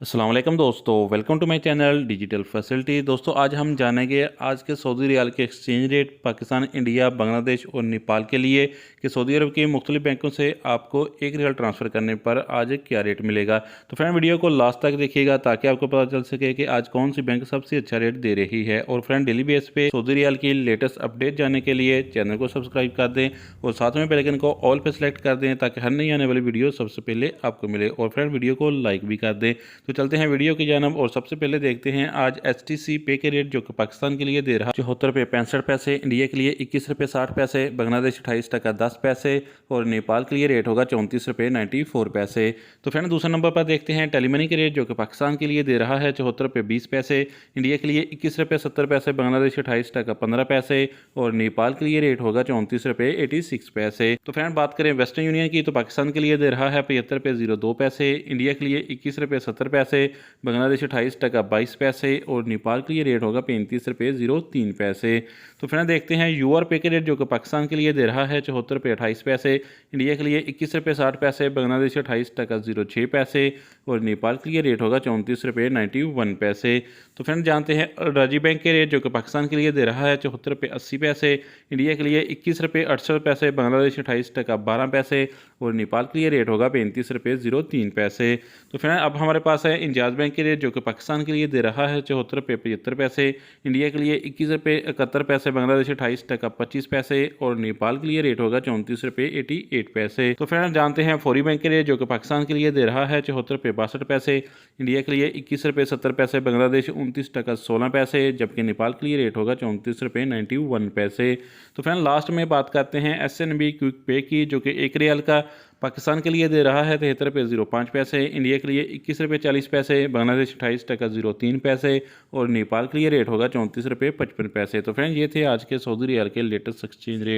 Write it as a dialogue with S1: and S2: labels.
S1: अस्सलाम वालेकुम दोस्तों, welcome to my channel digital facility. दोस्तों आज हम जानेंगे आज के सऊदी रियाल के exchange rate Pakistan, India, Bangladesh और नेपाल के लिए कि सऊदी अरब के मुख्तलिफ बैंकों से आपको एक रियाल ट्रांसफ़र करने पर आज क्या रेट मिलेगा। तो फ्रेंड वीडियो को लास्ट तक देखिएगा ताकि आपको पता चल सके कि आज कौन सी बैंक सबसे अच्छा रेट दे रही है। और फ्रेंड डेली बेस पे सऊदी रियाल की लेटेस्ट अपडेट जानने के लिए चैनल को सब्सक्राइब कर दें और साथ में बेल आइकन को ऑल पे सेलेक्ट कर दें ताकि हर नई आने वाली वीडियो सबसे पहले आपको मिले। और फ्रेंड वीडियो को लाइक भी कर दें। तो चलते हैं वीडियो की जानब और सबसे पहले देखते हैं आज HTC पे के रेट जो कि पाकिस्तान के लिए दे रहा है 74 रुपये 65 पैसे, इंडिया के लिए 21 रुपये 60 पैसे, बांग्लादेश 28 टका 10 पैसे और नेपाल के लिए रेट होगा 34 रुपये 94 पैसे। तो फ्रेंड दूसरे नंबर पर देखते हैं टेलीमनी के रेट जो कि पाकिस्तान के लिए दे रहा है 74 रुपये 20 पैसे, इंडिया के लिए 21 रुपये 70 पैसे, बांग्लादेश 28 टका 15 पैसे और नेपाल के लिए रेट होगा 34 रुपये 86 पैसे। तो फ्रेंड बात करें वेस्टर्न यूनियन की तो पाकिस्तान के लिए दे रहा है 75 रुपये 02 पैसे, इंडिया के लिए 21 रुपये 70 पैसे, बांग्लादेश 28 टका 22 पैसे और नेपाल के लिए रेट होगा 35 रुपये 03 पैसे। तो फ्रेंड देखते हैं यूआर पे के रेट जो कि पाकिस्तान के लिए दे रहा है 74 रुपये 28 पैसे, इंडिया के लिए 21 रुपये 60 पैसे, बांग्लादेश 28 टका 06 पैसे और नेपाल के लिए रेट होगा 34 रुपये 91 पैसे। तो फ्रेंड जानते हैं राजी बैंक के रेट जो कि पाकिस्तान के लिए दे रहा है 74 रुपये 80 पैसे, इंडिया के लिए 21 रुपये 68 पैसे, बांग्लादेश 28 टका 12 पैसे और नेपाल के लिए रेट होगा 35 रुपये 03 पैसे। तो फ्रेंड अब हमारे पास है इंजाज बैंक के रेट जो कि पाकिस्तान के लिए दे रहा है 74 रुपये 75 पैसे, इंडिया के लिए 21 रुपये 71 पैसे, बांग्लादेश 28 टका 25 पैसे और नेपाल के लिए रेट होगा 34 रुपये 88 पैसे। तो फ्रेंड जानते हैं फौरी बैंक के रेट जो कि पाकिस्तान के लिए दे रहा है 74 रुपये 62 पैसे, इंडिया के लिए 21 रुपये 70 पैसे, बांग्लादेश 29 टका 16 पैसे जबकि नेपाल के लिए रेट होगा 34 रुपये 91 पैसे। तो फ्रेंड लास्ट में बात करते हैं SNB क्विक पे की जो कि एक रियाल का पाकिस्तान के लिए दे रहा है 73 रुपये 05 पैसे, इंडिया के लिए 21 रुपये 40 पैसे, बांग्लादेश 28 टका 03 पैसे और नेपाल के लिए रेट होगा 34 रुपये 55 पैसे। तो फ्रेंड ये थे आज के सऊदी रियाल के लेटेस्ट एक्सचेंज रेट।